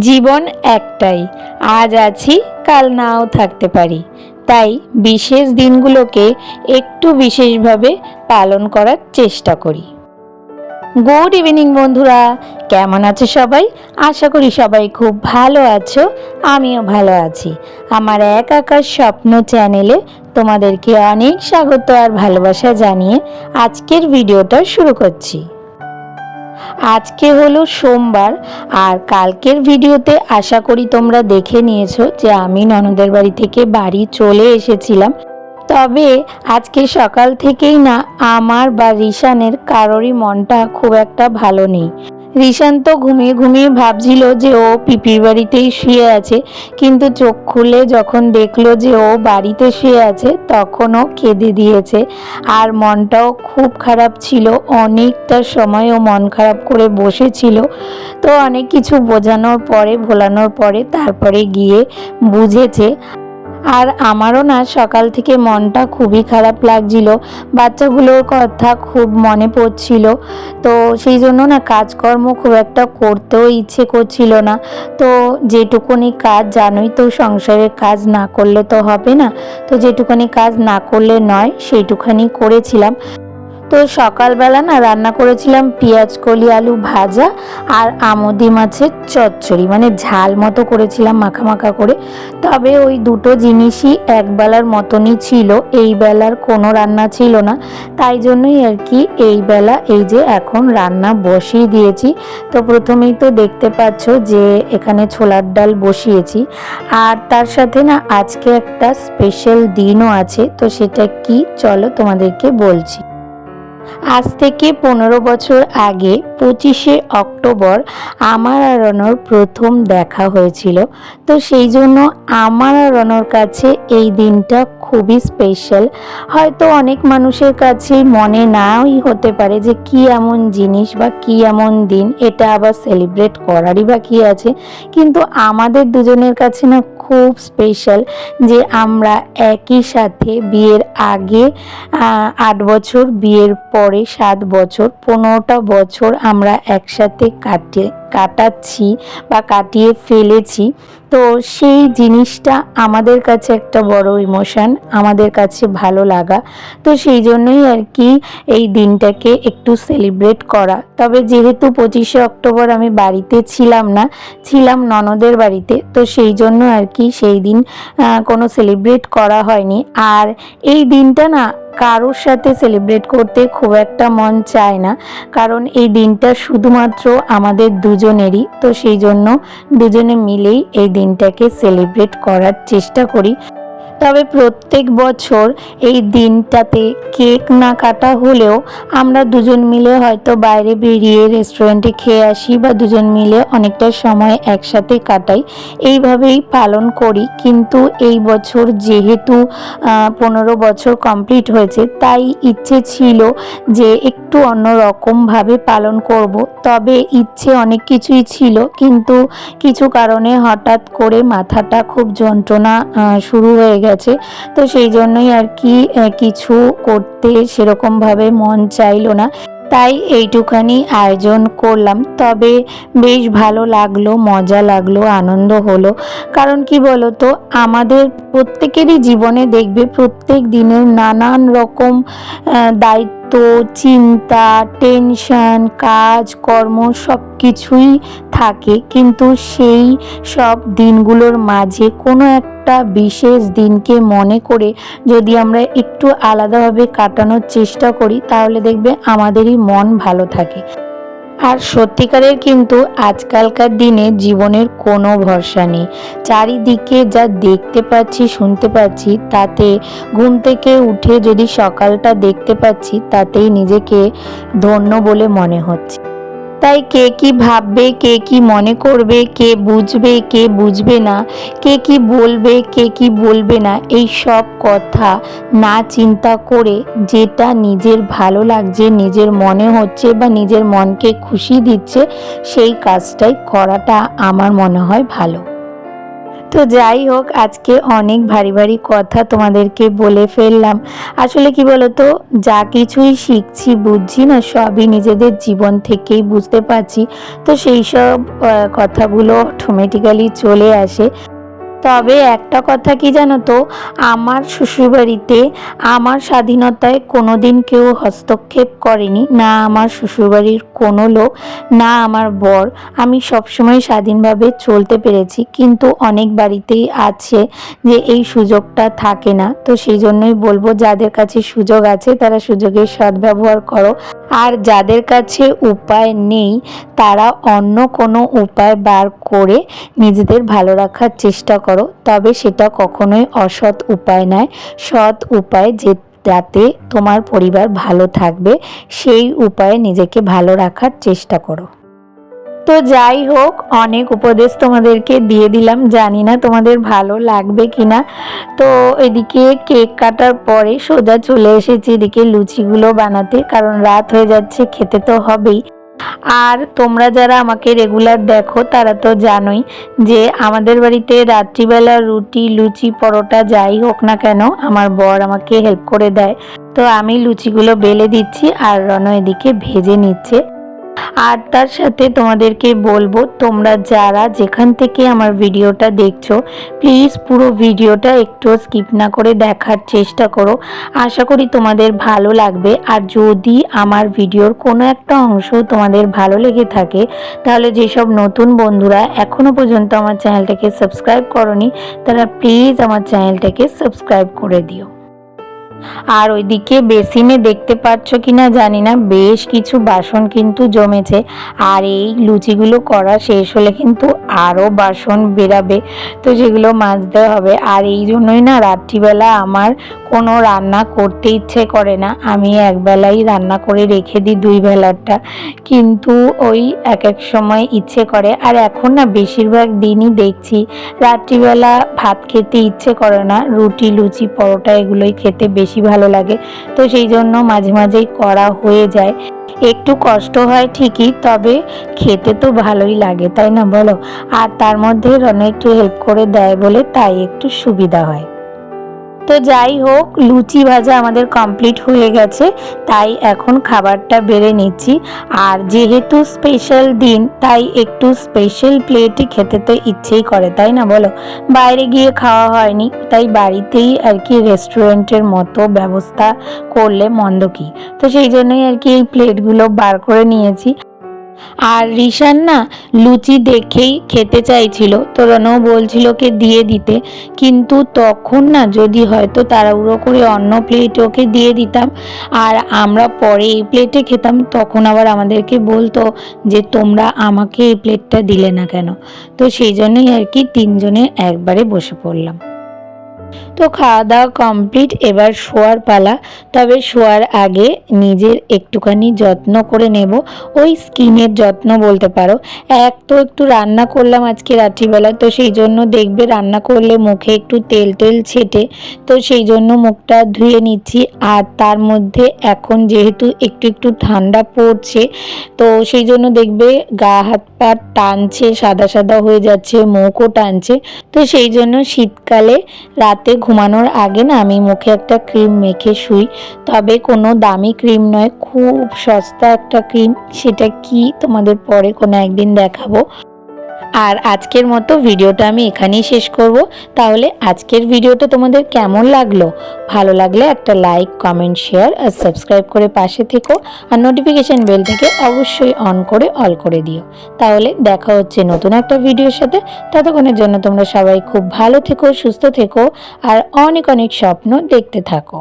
জীবন একটাই, আজ আছি কাল নাও থাকতে পারি। তাই বিশেষ দিনগুলোকে একটু বিশেষভাবে পালন করার চেষ্টা করি। গুড ইভিনিং বন্ধুরা, কেমন আছো সবাই? আশা করি সবাই খুব ভালো আছো, আমিও ভালো আছি। আমার এক আকার স্বপ্ন চ্যানেলে তোমাদেরকে অনেক স্বাগত আর ভালোবাসা জানিয়ে আজকের ভিডিওটা শুরু করছি। আজকে হলো সোমবার, আর কালকের ভিডিওতে আশা করি তোমরা দেখে নিয়েছো যে আমি ননদের বাড়ি থেকে বাড়ি চলে এসেছিলাম। তবে আজকে সকাল থেকেই না আমার বা রিশানের কারোরই মনটা খুব একটা ভালো নেই। রিশান তো ঘুমিয়ে ঘুমিয়ে ভাবছিল যে ও পিপির বাড়িতেই শুয়ে আছে, কিন্তু চোখ খুলে যখন দেখলো যে ও বাড়িতে শুয়ে আছে তখন ও কেঁদে দিয়েছে। আর মনটাও খুব খারাপ ছিল, অনেকটা সময় ও মন খারাপ করে বসেছিল। তো অনেক কিছু বোঝানোর পরে ভোলানোর পরে তারপরে গিয়ে বুঝেছে। আর আমারও না সকাল থেকে মনটা খুবই খারাপ লাগছিল, বাচ্চাগুলোর কথা খুব মনে পড়ছিল। তো সেই জন্য না কাজকর্ম খুব একটা করতেও ইচ্ছে করছিল না। তো যেটুকুনি কাজ জানোই তো, সংসারের কাজ না করলে তো হবে না। তো যেটুকুনি কাজ না করলে নয় সেইটুখানি করেছিলাম। তো সকালবেলা না রান্না করেছিলাম পেঁয়াজ কলি আলু ভাজা আর আমোদি মাছের চচ্চড়ি, মানে ঝাল মতো করেছিলাম মাখা মাখা করে। তবে ওই দুটো জিনিসই একবেলার মতনই ছিল, এই বেলার কোনো রান্না ছিল না। তাই জন্যই আর কি এই বেলা এই যে এখন রান্না বসিয়ে দিয়েছি। তো প্রথমেই তো দেখতে পাচ্ছ যে এখানে ছোলার ডাল বসিয়েছি। আর তার সাথে না আজকে একটা স্পেশাল দিনও আছে, তো সেটা কি চলো তোমাদেরকে বলছি। আজ থেকে 15 বছর আগে 25শে অক্টোবর আমার আর রনর প্রথম দেখা হয়েছিল। তো সেই জন্য আমার আর রনর কাছে এই দিনটা খুবই স্পেশাল। হয়তো অনেক মানুষের কাছে মনে নাই হতে পারে যে কি এমন জিনিস বা কি এমন দিন, এটা আবার সেলিব্রেট করারই বা কি আছে, কিন্তু আমাদের দুজনের কাছে না খুব স্পেশাল যে আমরা একই সাথে বিয়ের আগে 8 বছর, বিয়ের পরে 7 বছর, 15টা বছর আমরা একসাথে কাটাচ্ছি বা কাটিয়ে ফেলেছি। তো সেই জিনিসটা আমাদের কাছে একটা বড় ইমোশন, আমাদের কাছে ভালো লাগা। তো সেই জন্যই আর কি এই দিনটাকে একটু সেলিব্রেট করা। তবে যেহেতু 25শে অক্টোবর আমি বাড়িতে ছিলাম না, ছিলাম ননদের বাড়িতে, তো সেই জন্য আর কি সেই দিন কোনো সেলিব্রেট করা হয়নি। আর এই দিনটা না কারোর সাথে সেলিব্রেট করতে খুব একটা মন চায় না, কারণ এই দিনটা শুধুমাত্র আমাদের দুজনেরই। তো সেই জন্য দুজনে মিলেই এই দিনটাকে সেলিব্রেট করার চেষ্টা করি। তবে প্রত্যেক বছর এই দিনটাতে কেক না কাটা হলেও আমরা দুজন মিলে হয়তো বাইরে বেরিয়ে রেস্টুরেন্টে খেয়ে আসি বা দুজন মিলে অনেকটা সময় একসাথে কাটাই, এইভাবেই পালন করি। কিন্তু এই বছর যেহেতু 15 বছর কমপ্লিট হয়েছে, তাই ইচ্ছে ছিল যে একটু অন্যরকমভাবে পালন করব। তবে ইচ্ছে অনেক কিছুই ছিল, কিন্তু কিছু কারণে হঠাৎ করে মাথাটা খুব যন্ত্রণা শুরু হয়ে গেছে। তো সেই জন্যই আর কি কিছু করতে সেরকমভাবে মন চাইলো না, তাই এইটুখানি আয়োজন করলাম। তবে বেশ ভালো লাগলো, মজা লাগলো, আনন্দ হলো। কারণ কি বলো তো, আমাদের প্রত্যেকেরই জীবনে দেখবে প্রত্যেক দিনের নানান রকম দায়িত্ব, চিন্তা, টেনশন, কাজ কর্ম সব কিছুই থাকে, কিন্তু সেই সব দিনগুলোর মাঝে কোনো একটা বিশেষ দিনকে মনে করে যদি আমরা একটু আলাদাভাবে কাটানোর চেষ্টা করি, তাহলে দেখবে আমাদেরই মন ভালো থাকে। আর সত্যিকারের কিন্তু আজকালকার দিনে জীবনের কোনো ভরসা নেই। চারিদিকে যা দেখতে পাচ্ছি, শুনতে পাচ্ছি, তাতে ঘুম থেকে উঠে যদি সকালটা দেখতে পাচ্ছি, তাতেই নিজেকে ধন্য বলে মনে হচ্ছে। তাই কে কি ভাববে, কে কি মনে করবে, কে বুঝবে, কে বুঝবে না, কে কি বলবে, কে কি বলবে না, এই সব কথা না চিন্তা করে যেটা নিজের ভালো লাগছে, নিজের মনে হচ্ছে বা নিজের মনকে খুশি দিচ্ছে, সেই কাজটাই করাটা আমার মনে হয় ভালো। তো যাই হোক, আজকে অনেক ভারী ভারী কথা তোমাদেরকে বলে ফেললাম। আসলে কি বলতো, যা কিছুই শিখছি বুঝছি না, সবই নিজেদের জীবন থেকেই বুঝতে পারছি। তো সেই সব কথাগুলো অটোমেটিক্যালি চলে আসে। তবে একটা কথা কি জানো তো, আমার শ্বশুরবাড়িতে আমার স্বাধীনতায় কোনো দিন কেউ হস্তক্ষেপ করেনি, না আমার শ্বশুরবাড়ির কোনো লোক, না আমার বর। আমি সবসময় স্বাধীনভাবে চলতে পেরেছি। কিন্তু অনেক বাড়িতেই আছে যে এই সুযোগটা থাকে না। তো সেই জন্যই বলবো, যাদের কাছে সুযোগ আছে তারা সুযোগের সদ্ব্যবহার করো, আর যাদের কাছে উপায় নেই তারা অন্য কোনো উপায় বার করে নিজেদের ভালো রাখার চেষ্টা করো। তবে সেটা কখনোই অসৎ উপায় নয়, সৎ উপায়, যাতে তোমার পরিবার ভালো থাকবে সেই উপায়ে নিজেকে ভালো রাখার চেষ্টা করো। তো যাই হোক, অনেক উপদেশ তোমাদেরকে দিয়ে দিলাম, জানি না তোমাদের ভালো লাগবে কিনা। তো এদিকে কেক কাটার পরে সোজা চলে এসেছি এদিকে লুচিগুলো বানাতে, কারণ রাত হয়ে যাচ্ছে, খেতে তো হবেই। আর তোমরা যারা আমাকে রেগুলার দেখো তারা তো জানোই যে আমাদের বাড়িতে রাত্রিবেলা রুটি, লুচি, পরোটা যাই হোক না কেন আমার বর আমাকে হেল্প করে দেয়। তো আমি লুচিগুলো বেলে দিচ্ছি আর রণ এদিকে ভেজে নিচ্ছে। আর তার সাথে তোমাদেরকে বলবো, তোমরা যারা যেখান থেকে আমার ভিডিওটা দেখছো প্লিজ পুরো ভিডিওটা একটু স্কিপ না করে দেখার চেষ্টা করো। আশা করি তোমাদের ভালো লাগবে। আর যদি আমার ভিডিওর কোনো একটা অংশ তোমাদের ভালো লেগে থাকে, তাহলে যেসব নতুন বন্ধুরা এখনও পর্যন্ত আমার চ্যানেলটাকে সাবস্ক্রাইব করনি তারা প্লিজ আমার চ্যানেলটাকে সাবস্ক্রাইব করে দিও। আর ওইদিকে বেসিনে দেখতে পাচ্ছ কিনা জানি না, বেশ কিছু বাসন কিন্তু জমেছে। আর এই লুচিগুলো করা শেষ হলে কিন্তু আরও বাসন বেরাবে, তো সেগুলো মাজতে হবে। আর এই জন্যই না রাত্রিবেলা আমার কোনো রান্না করতে ইচ্ছে করে না, আমি একবেলাই রান্না করে রেখে দিই দুই বেলারটা। কিন্তু ওই এক এক সময় ইচ্ছে করে। আর এখন না বেশিরভাগ দিনই দেখছি রাত্রিবেলা ভাত খেতে ইচ্ছে করে না, রুটি, লুচি, পরোটা এগুলোই খেতে বেশি ভালো লাগে। তো সেই জন্য মাঝে মাঝেই করা হয়ে যায়। একটু কষ্ট হয় ঠিকই, তবে খেতে তো ভালোই লাগে, তাই না বলো? আর তার মধ্যে রণ একটু হেল্প করে দেয় বলে তাই একটু সুবিধা হয়। তো যাই হোক, লুচি ভাজা আমাদের কমপ্লিট হয়ে গেছে, তাই এখন খাবারটা বেড়ে নিচ্ছি। আর যেহেতু স্পেশাল দিন, তাই একটু স্পেশাল প্লেটে খেতে তো ইচ্ছেই করে, তাই না বলো? বাইরে গিয়ে খাওয়া হয়নি, তাই বাড়িতেই আর কি রেস্টুরেন্টের মতো ব্যবস্থা করলে মন্দ কি। তো সেই জন্যই আর কি এই প্লেটগুলো বার করে নিয়েছি। আর রিশান না লুচি দেখেই খেতে চাইছিল, তো রনও বলছিল ওকে দিয়ে দিতে। কিন্তু তখন না যদি হয়তো তাড়াহুড়ো করে অন্য প্লেটে ওকে দিয়ে দিতাম আর আমরা পরে এই প্লেটে খেতাম, তখন আবার আমাদেরকে বলতো যে তোমরা আমাকে এই প্লেটটা দিলে না কেন। তো সেই জন্যই আর কি তিনজনে একবারে বসে পড়লাম। তো খাওয়া দাওয়া কমপ্লিট, এবার শোয়ার পালা। তবে শোয়ার আগে নিজের একটুখানি যত্ন করে নেব, ওই স্কিনের যত্ন বলতে পারো। এক তো একটু রান্না করলাম আজকে রাত্রিবেলা, তো সেই জন্য দেখবে রান্না করলে মুখে একটু তেল তেল ছেটে, তো সেই জন্য মুখটা ধুয়ে নিচ্ছি। আর তার মধ্যে এখন যেহেতু একটু একটু ঠান্ডা পড়ছে, তো সেই জন্য দেখবে গা হাত পা টানছে, সাদা সাদা হয়ে যাচ্ছে, মুখও টানছে। তো সেই জন্য শীতকালে রাতে ঘুমানোর আগে না আমি মুখে একটা ক্রিম মেখে শুই। তবে কোনো দামি ক্রিম নয়, খুব সস্তা একটা ক্রিম, সেটা কি তোমাদের পরে কোনো একদিন দেখাবো। আর আজকের মতো ভিডিওটা আমি এখানেই শেষ করব। তাহলে আজকের ভিডিওটা তোমাদের কেমন লাগলো? ভালো লাগলে একটা লাইক, কমেন্ট, শেয়ার আর সাবস্ক্রাইব করে পাশে থেকো। আর নোটিফিকেশন বেলটাকে অবশ্যই অন করে অল করে দিও। তাহলে দেখা হচ্ছে নতুন একটা ভিডিওর সাথে। ততক্ষণের জন্য তোমরা সবাই খুব ভালো থেকো, সুস্থ থেকো আর অনেক অনেক স্বপ্ন দেখতে থাকো।